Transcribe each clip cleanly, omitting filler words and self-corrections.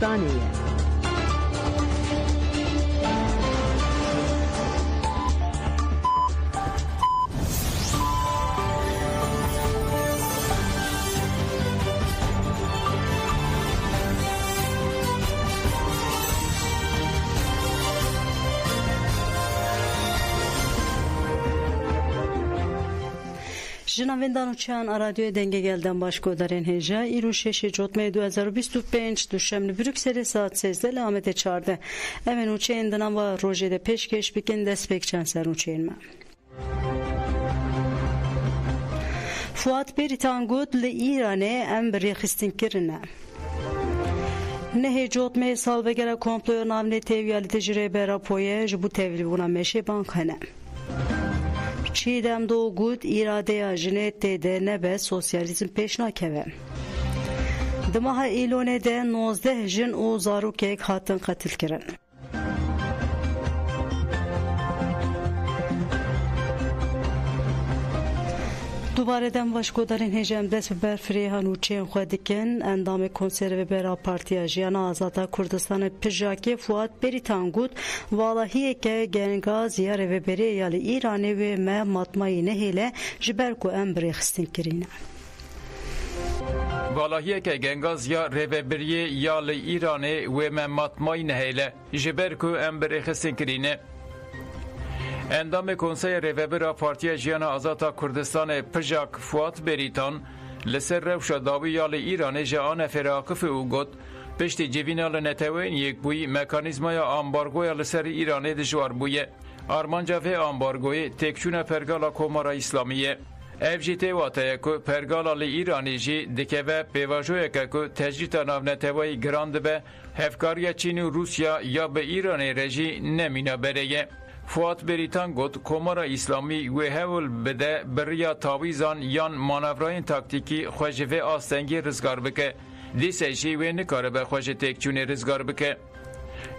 Kurdistaniye. جنابندان چند رادیو دنگ گلدن باشکو دارین هجا ایرو 6 جوتمه 2025 دوشنبه بروکسل ساعت 13 لامت 14 امن اوچه اندنام و روژه ده پیشکش بکن دست بک چند سر اوچه اینما فواد بریتان گود لی ایرانه ام بری خستین کرنه نه جوتمه سال بگره کمپلو نامنه تیویالی تجره برا پویه جبو تیویلی بونا میشه بانک هنه چیدم دو گود ایراده جنت ده نبه سوسیالیزم پیش نکوه دماغ ایلونه ده 19 جن او زاروکیک هاتن قتل کرن دوباره دم باشکو دارین هجم دست بر فریهان و چین خودکن اندام کنسرو برا پارتیا جیانا آزادا کردستان پژاکی فواد بریتان گود والهیه که گنگا زیاره و بری یالی ایرانی و ما مطمئی نهیله جبرکو امبری خستین کرینه والهیه که گنگاز یا ریوبریه یال ایرانی و ما مطمئی نهیله جبرکو امبری خستین کرینه اندام کنسای ریوبرا پارتیا جیانا آزادا کردستان پژاک فواد بریتان لسر روشا داوی یال ایران جان فراقف او گد پشتی جوینال نتوین یک بوی مکانیزمای آمبارگوی لسر ایران دجوار بویه آرمانجا و آمبارگوی تکچون پرگالا کومارا اسلامیه اف جی تی واته کو پرگالا لی ایرانی جی دکوه پیواجوی که کو تجریتا ناو نتوی گراند به هفکاری چین و روسیا یا به ایران رژی نمینا بریه فواد بریتان گفت کومارا اسلامی و هول بده بریا تاویزان یان مانورین تاکتیکی خوشوه آستنگی رزگار بکه دیسه جی و نکاره به خوش تکچون رزگار بکه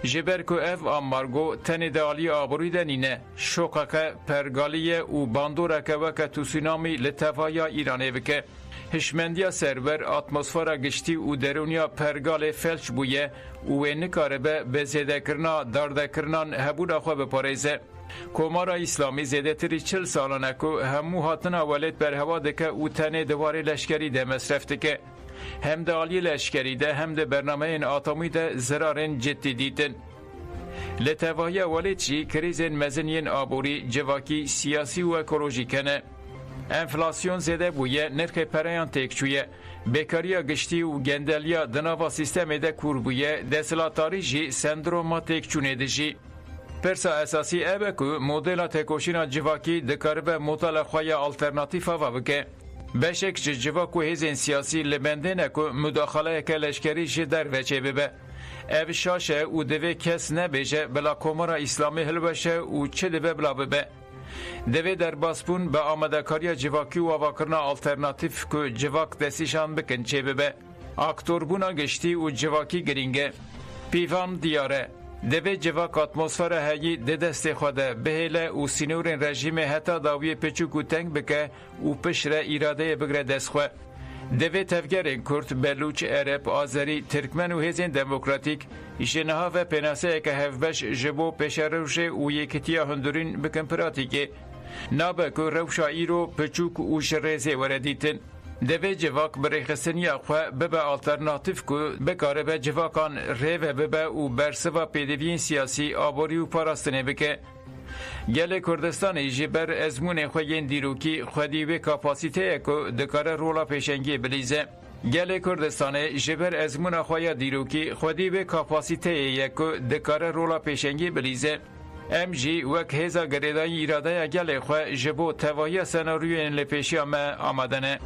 جبر کو اف آمارگو تن دالی آبروی دنینه شوقه پرگالیه و باندورکه وکه توسینامی لطفایا ایرانه بکه هشمندیا سرور اتمسفر گشتی و درونیا پرگال فلش بویه و نکاره به زیده کرنا دارده کرنان هبودا خواه بپاریزه کومارا اسلامی زیده تری 40 سالانه که همو هاتن اولید بر هوا دکه و تنه دوار لشکری ده مصرف دکه هم ده آلی لشکری ده هم ده برنامه این آتامی ده زرارن جدی دیدن لطواهی اولید چی کریزن مزنین آبوری جواکی سیاسی و اکولوژی کنه انفلاسیون زده بویه نرخ پریان تکچویه بیکاریا گشتی و گندلیا دناوا سیستم ده کور بویه دسلاتاری جی سندروما تکچونه ده جی پرسا اساسی اوه که مدل تکوشینا جواکی دکاره به مطال خواه آلترناتیف آوه بکه بشک جواکو هزین سیاسی لبنده نکو مداخله که لشکری جی در وچه ببه او شاشه او دوه کس نبیشه بلا کومارا اسلامی هلوشه و چه دوه بلا ببه دوی در باسپون به آمدکاری جواکی و آواکرنا آلترناتیف که جواک دستیشان بکن چه ببه اکتور بونا گشتی و جواکی گرینگه پیوان دیاره دوی جواک اتمسفر هایی ده دست خوده بهیله و سینورین رژیم حتی داوی پچوک و تنگ بکه و پشر ایراده بگره دست خواه دوی تفگرین کرد بلوچ عرب آذری ترکمن و هزین دموکراتیک جنها و پناسه که هفبش جبو پشروشه و یکتیا هندورین بکن پراتیکه نابه که روشا ایرو پچوک و شرزه وردیتن دوی جواک برای خستنی اخواه ببه آلترناتیف که بکاره به جواکان ریوه ببه و برسوا پیدوین سیاسی آبوری و پاراستنه بکه گل کردستان جبر ازمون خوین دیروکی خودی و کپاسیته که دکاره رولا پیشنگی بلیزه گل کردستان جبر ازمون خویا دیروکی خودی و کپاسیته که دکاره رولا پیشنگی بلیزه ام جی وک هزا گریدای ایراده گل خو جبو تواهی سناریوی لپیشی آمدنه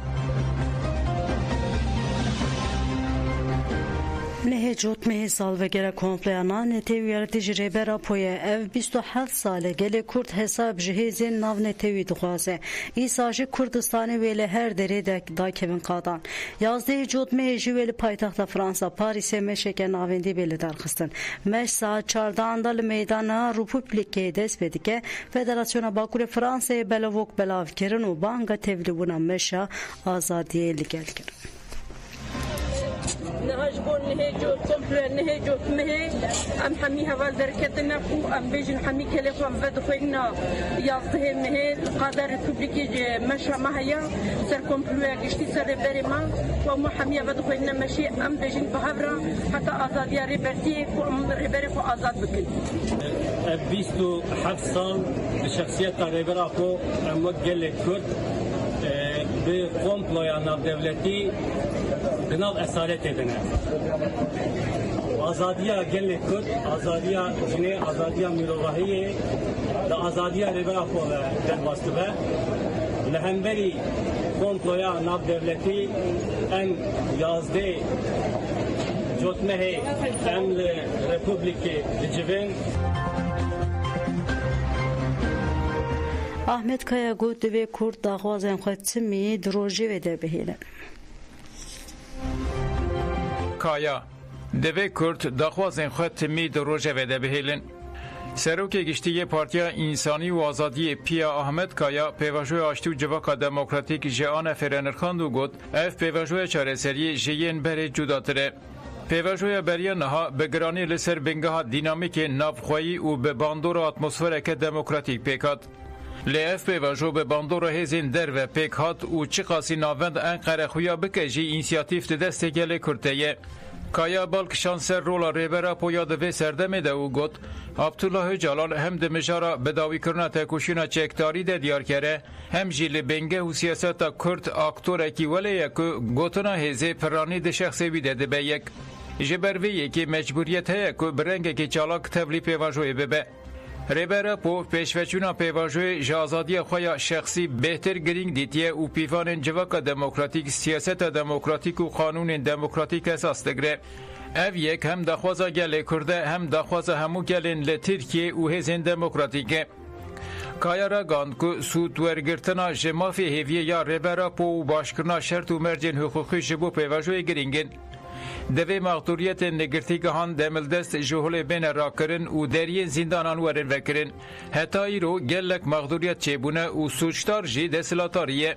نه جوت مه سال وگره کمپلیانا نتیوی تجربه برا پویه اف 27 ساله گل کرد حساب جهیزین ناو نتیوی دخوازه ایساجی کردستانی ویلی هر دری دا کبین قادان 11 جوت مه جویلی پایتخت فرانسا پاریسه مشکه ناویندی بیلی درخستن مش ساعت 14 اندال میدان روپوبلیکه دست بدی که فدراسیون باکور فرانسه بلوک بلاو کرن و بانگا تیولی بونا مشا آزادیه لگل کرن هاجبون نهجو كومبل نهجو مه ام حمي هوا دركتنا كو ام بيجن حمي كلي خو ام بدخوينا يازده مه قادر ريبوبليكي مشا ما هي سر كومبل گشتي سر برما و ما حمي بدخوينا ماشي ام بيجن بهبرا حتى ازاديا ريبرتي كو ام ريبري خو ازاد بكل 27 سال بشخصيت ريبرا كو ام وجل كرد بكومبلويا ناف دولتي بناو اسارت edene. Azadiya gelle Kurd, azadiya cine, azadiya mirovahiye, da azadiya ribera kove derbastı ve lehemberi komploya nav devleti en yazdı jotmehe en republiki dicivin. Ahmet Kaya got ve Kurd daxwazên xwe timî di rojê ve derbihêlin. Kaya Devê Kurd daxwazên xwe timî di rojê ve debihêlin. Serokê Giştî Partiya İnsanî û Azadiyê Piya Ahmet Kaya pêvajoya aştî û civaka demokratîk ji Anefêre nirxand û got ev pêvajoya çareseriyê ji yên berê cudatir e. Pêvajoya beriya niha bi giranî li ser bingeha dînamîkê navxweyî û bi bandora atmosfereke demokratîk pêk hat. Li ev pêvajo bi bandora hêzên derve pêk hat û çi qasî navend Enqere xuya bike jî însiyatîv di destê gelê Kurd ye. Kaya balkişan ser rola rêbera poya di vê serdemê de û got Abdullah Öcalan hem di mijara bidawîkirina têkoşîna çekdarî de diyar kere hem jî li bêngeh û siyaseta Kurd aktorekî welê ye ku gotina hêzê piranî di şexsê wî de dibe yek. Ji ber vê yekê mecburiyet heye ku bi rengekî çalak tevlî pêvajoyê bibe. Rêbera po pêşveçûna pêvajoyê ji azadiya xwe ya şexsî bêhtir girîng dîtiye û pîvanên civaka demokratîk, siyaseta demokratîk û qanûnên demokratîk esas digire. Ev yek hem daxwaza gelê Kurd e hem daxwaza hemû gelên li Tirkiye û hêzên demokratîk e. Kaya ra gand ku sûd wergirtina ji mafê hêviyê ya rêbera po û başkirina şert û mercên hiqûqî ji bo pêvajoyê girîngin. Devê maqduriyetên negirtîgehan demildest ji holê bêne rakirin û deriyên zîndanan werin vekirin. Heta îro gelek maqduriyet çêbûne û suçdar jî desthilatarî ye.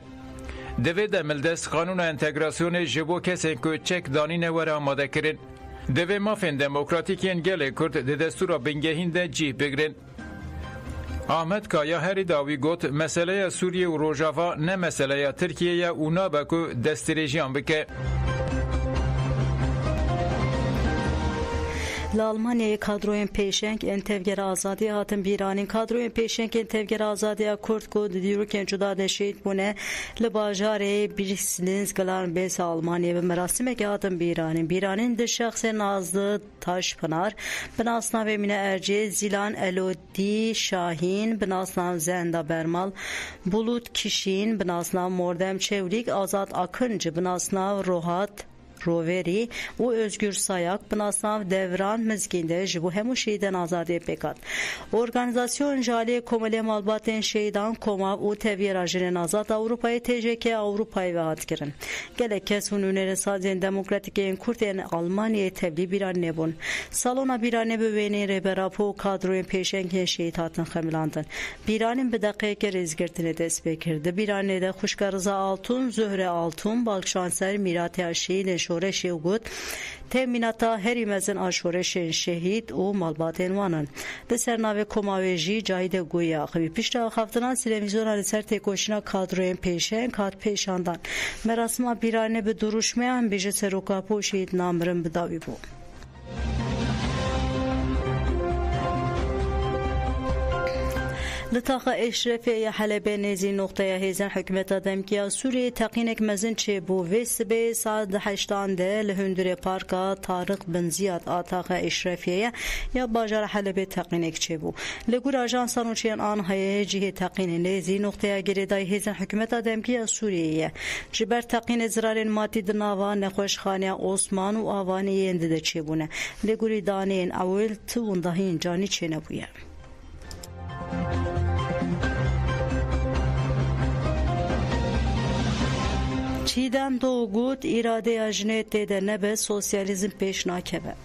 Devê demildest qanûna entegrasyonê ji bo kesên ku çek danîne were amade kirin. Devê mafên demokratîkên gelê Kurd di destûra bingehîn de cih bigirin. Ahmet Kaya herî dawî got meseleya Sûriye û Rojava ne meseleya Tirkiye ye û nabe ku destdirêjiyan bike. Li Almanyayê kadroyên pêşeng ên Tevgera Azadiya hatin bîranîn. Kadroyên pêşengên Tevgera Azadiya Kurd ku di dîrokên cuda de şehîd bûne li bajarê Brixlins gilan bêsa Almanyayê bi merasimekê hatin bîranîn. Bîranîn di şexsên Nazlı Taşpınar, bi nasnavê Mine Erciyê, Zilan Elodî Şahîn, bi nasnav Zenda Bermal, Bulut Kişîn, bi nasnav Mordem Çevlik, Azat Akıncı, bi nasnav Rohat Roveri û Özgür Sayak bi nasnav Devran Mizgîn de ji bo hemû şehîdên azadiyê pêk hat. Organizasyon ji aliyê Komelê Malbatên Şehîdan Komav û Tevyera Jinên Azad Ewropayê TJK Ewropayê ve hat kirin. Gelek kes û nûnerên sazên demokratîk yên Kurd ên Almanyayê tevlî bîranî nebûn. Salona bîranê bi wêneyên rêbera po û kadroyên pêşengên şehîd hatin xemilandin. Bîranîn bi deqeyekê rêzgirtinê dest pê kir. Di bîranê de Xuşka Rıza Altun, Zöhre Altun, Balkşanser Mîratiya Şehîdên şoreşê û got temînata herî mezin a şoreşên şehîd û malbatên wan in. Di ser navê Komavê jî Cahîdê Guya xwî pişta axaftina televîzyona li ser têkoşîna kadroyên pêşeng hat pêşandan. Merasima bîranê bi duruşmeyan bêje seroka po şehîd namirin bi dawî bû. Li taxa Eşrefê ya Helebê nêzî noxteya hêzên hikûmeta Demkiya Sûriyê teqînek mezin çêbû. Vê sibê saet 8 de li hundirê parka Tarık bin Ziyad a taxa Eşrefiyê ya bajara Helebê teqînek çêbû. Li gor ajansa nûçeyên Anhayê cihê teqînê nêzî noxteya girêdayî hêzên hikûmeta Demkiya Sûriyê ye. Ji ber teqînê zirarên matî di nava nexweşxaneya Osman û avaniyên de çêbûne. Li gorî daneyên ewil ti wendahiyên canî çênebûye. Çiğdem Doğu got îradeya jinê tê de nebe sosyalizm pêş nakeve.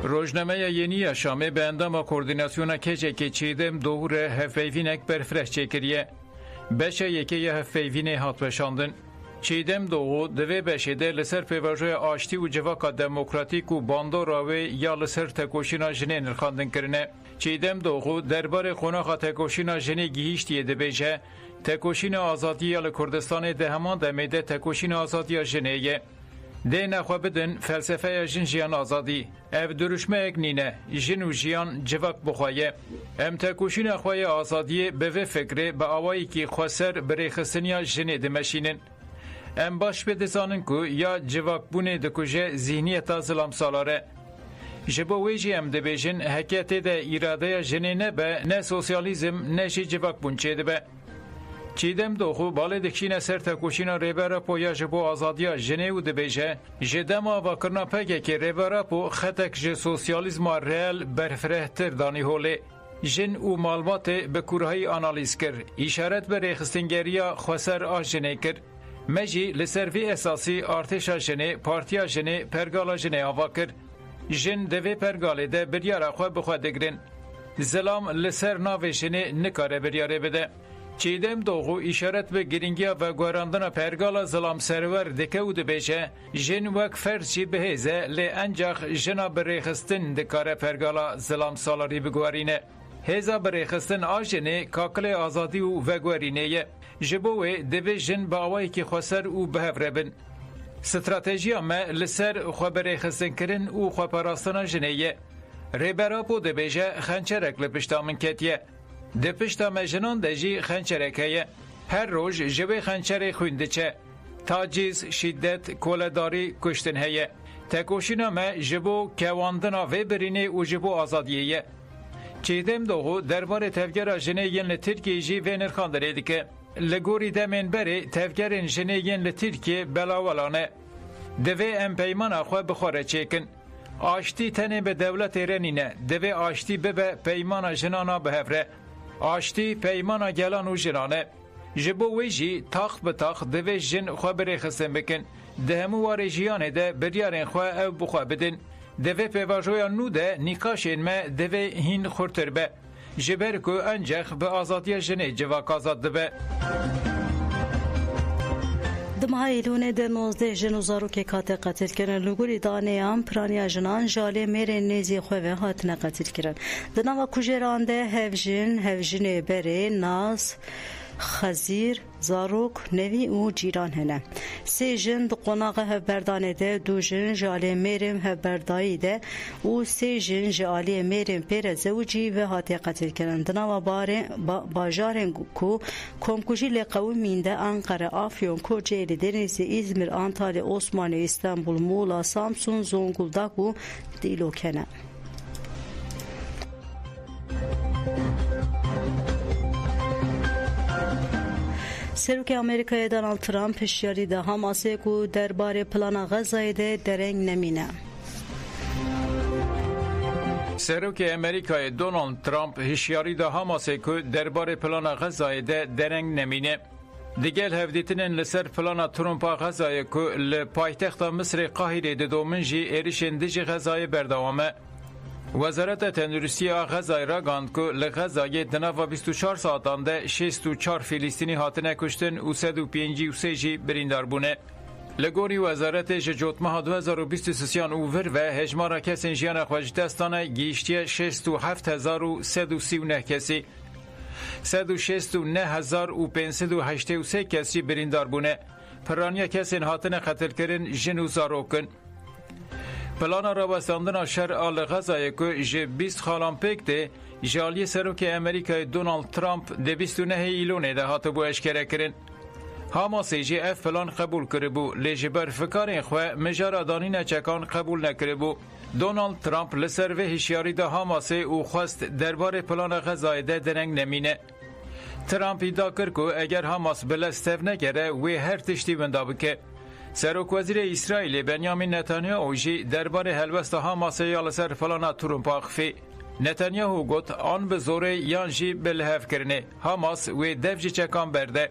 Rojnameya Yenî ya Şamê bi endama koordinasyona keçekê Çiğdem Doğu re hevpeyvînek berfireh çêkiriye. Beşa yekê ya hevpeyvînê hat weşandin. چیدم دوغو دوی بشیده لسر پیواجوی آشتی و جواکا دموکراتیک و باندوراوی یا لسر تکوشینا جنه نرخاندن کرنه. چیدم دوغو دربار خوناخا تکوشینا جنه گیهیشتیه دبیجه تکوشین آزادی یا لکردستان ده همان دمیده تکوشین آزادی جنه یه. ده نخوا بدن فلسفه جن جیان آزادی. او درشمه اک نینه جن و جیان جواک بخوایه. ام تکوشین اخوای آزادی به و فکره به آوائی که خواسر بریخستنیا جنه دمشینن. ام باش بدزانن که یا جواک بونه دکوژه ذهنیتا ظلام سالاره. جبو ویجی ام دبیجن حکیت ده ایراده جنه نه به نه سوسیالیزم نه جی جواک بونچه ده به. چیدم دوخو باله دکشین سر تکوشینا ریبرا پو یا جبو آزادیا جنه و دبیجه جدم آوا کرنا پگه که ریبرا پو خطک جه سوسیالیزم ریل برفره تر دانی هوله. جن و معلومات به کورهای آنالیز کر اشارت به ریخستنگریا خسر آج جنه کر مجی لسروی اساسی ارتشا جنه پارتیا جنه پرگالا جنه آوا کر جن دوی پرگاله ده بریارا خواه بخواه دگرن زلام لسر ناوی جنه نکاره بریاره بده. چیدم دوغو اشارت به گرینگیا و گوراندن پرگالا زلام سرور دکه و دبیجه جن وک فرچی بهیزه لی انجاخ جنا بریخستن دکاره پرگالا زلام سالاری بگوارینه. هیزا بریخستن آجنه کاکل آزادی و گوارینه جبوه دوی جن با آوائی که خواسر و بهفره بن. استراتیجی ما لسر خو بریخستن کرن و خو پاراستان جنه ریبرا پو دبیجه خنچرک لپشتا من کتیه. دپشتا مجنان دجی خنچرکه هر روز جوی خنچر خونده چه تاجیز شدت کولداری کشتن هیه تکوشینا ما جبو کواندنا و برینه و جبو آزادیه چیدم دوغو دربار تفگر جنه ین لترکی جی و نرخاندره دیکه لگوری دمین بری تفگرین جنه ین لترکی بلاولانه دوی ام پیمان اخواه بخوره چیکن آشتی تنه به دولت ایرانینه دوی آشتی به پیمان جنانا بهفره آشتی پیمانا گلان و جنانه جبو ویجی تاخت به تاخت دوی جن خواه بریخستن بکن ده همو واره جیانه ده بریارن خواه او بخواه بدن دوی پیواجویا نو ده نیکاشین ما دوی هین خورتر به جبر که انجخ به آزادی جنه جواک آزاد ده به دمایلونه ده 19 جن و زاروک کاته قتل کردن لگوری دانه ام پرانیا جنان جاله میره نیزی خواه هاتنه قتل کردن دنوا کجران ده هفجن بره ناز خزیر زاروک نوی او جیران هنه سه جن دو قناق هفبردانه ده دو جن جاله میرم هفبردایی ده و سه جن جاله میرم پر زوجی و هاته قتل کردن دنوا باجارن کو کمکوشی لقومین ده انقره آفیون کوچیلی دنیزی İzmir Antalya Osmaniye İstanbul Muğla Samsun Zonguldak و دیلوکنه سروک امریکای دونالد ترامپ هشیاری ده حماسه کو درباره پلان غزه ده درنگ نمینه سروک امریکای دونالد ترامپ هشیاری ده حماسه کو درباره پلان غزه ده درنگ نمینه دیگل هفدیتنین لسر پلانا ترومپا غزای که لپایتخت مصر قاهره ده دومنجی ایریشن دیجی غزای بردوامه وزارت تندرستی غزای را گاند که لغزای دنوا 24 ساعتان ده 64 فلسطینی هاتنه کشتن و 153 بریندار بونه. لگوری وزارت جوتمه 2023 اوور و هجمارا کسین جیان خواجدستانه گیشتی 67139 کسی 169,583 کسی بریندار بونه. پرانیا کسین هاتنه قتل کرن جنو زاروکن. پلان را بستاندن شر آل غزای که جه 20 خالان پیک ده جالی سروک امریکای دونالد ترامپ ده 29 ایلونه ده هاتو بو اشکره کرن. حماسی جه اف پلان قبول کرده بو لیجه بر فکارین خواه مجارا دانین چکان قبول نکرده بو. دونالد ترامپ لسر و هشیاری ده حماسی او خواست درباره پلان غزای ده درنگ نمینه. ترامپ ایدا کرد که اگر حماس بلستف نگره و هر تشتی بنده بکه. سروک وزیر اسرائیل بنیامین نتانیاهو جی درباره هلوست حماس یا لسر پلانا ترومپ اخفی. نتانیاهو گوت آن به زوره یان جی بلحف کرنه. حماس و دفجی چکان برده.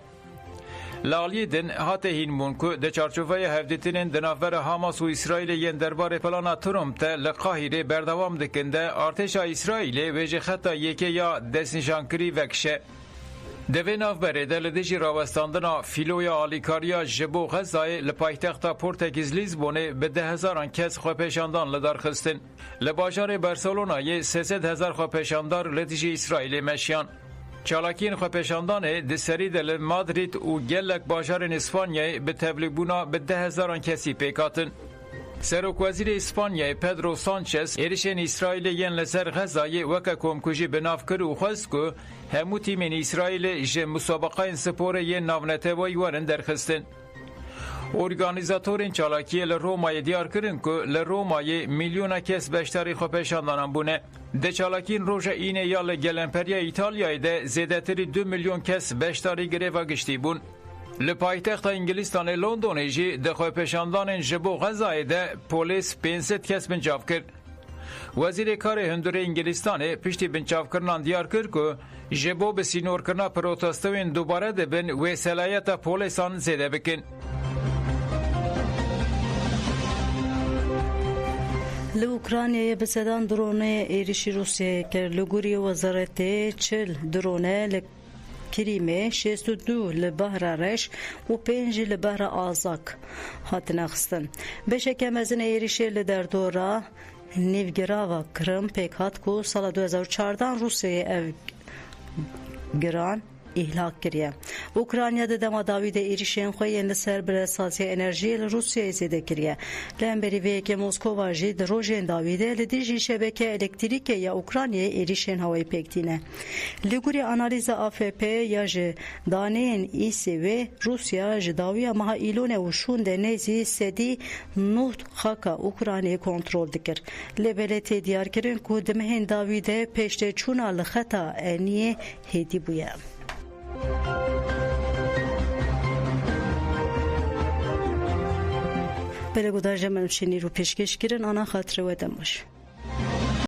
لالی دن هاته هین مون که ده چارچوفه هفدیتینین دنافور حماس و اسرائیل ین درباره پلانا ترومپ تا لقاهیره بردوام دکنده ارتشا اسرائیل و جی خطا یکی یا دست نشانکری وکشه. دوی نافبره ده لدیجی راوستاندنا فیلویا آلیکاریا جبو غزای لپایتختا پورتگیز لیزبونه به 10,000 کس خوپیشاندان لدار خستن. لباجار برسلونای 300,000 خوپیشاندار لدیجی اسرائیل مشیان. چالاکین خوپیشاندان دسری دل مادرید و گلک باجار اسپانیای به تبلیغونا به 10,000 کسی پیکاتن. سروک وزیر اسپانیای پدرو سانچز ایرشن اسرائیل ین لسر غزای وکا کومکوژی بناف کرد و خواست که همو تیمین اسرائیل جه مسابقه سپور ین ناونتوی ورن درخستن. ارگانیزاتورین چالاکی لرومای دیار کرن که لرومای میلیون کس بشتری خوپیشاندانان بونه. ده چالاکین روژه اینه یا لگلنپریا ایتالیای ده زیدتری 2 میلیون کس بشتری گریوا گشتی بون. لپایتخت انگلیستان لندن جی ده خوپیشاندان جبو غزای ده پولیس 500 کس بنچاف کرد. وزیر کار هندور انگلیستان پشتی بنچاف کرنان دیار کرد که جبو به سینور کرنا پروتستوین دوباره ده بن و صلاحیت پولیسان زیده بکن. لأوکراینای بسدان درونه ایریشی روسیه کرد لگوری وزارت 40 درونه کریمه 62 لبهر رش و 5 لبهر آزاک هات نخستن بشک مزن ایریشی لدردورا نیوگراوا کرم پیک هات کو سال 2014 روسیه اف گران ihlak kiriye. Ukrayna'da demadavide erişen xoyen li ser bir esasiye enerjiye li Rusya'ya zede kiriye. Lemberi veke Moskova jî di rojên davide li dijî şebeke elektrîkê ya Ukrayna'ya erişen havayı pekdîne. Li gurî analiza AFP ya ji daneyên İSV Rusya ji dawiya meha îlonê û şûn de nezî sedî nuht xaka Ukraynayê kontrol dikir. Li beletê diyar kirin ku di mehên davide pêşteçûna li xeta eniyê hêdî bûye. بله گودار جمعه نوشینی رو پیشکش کردن آنها خاطره و دمش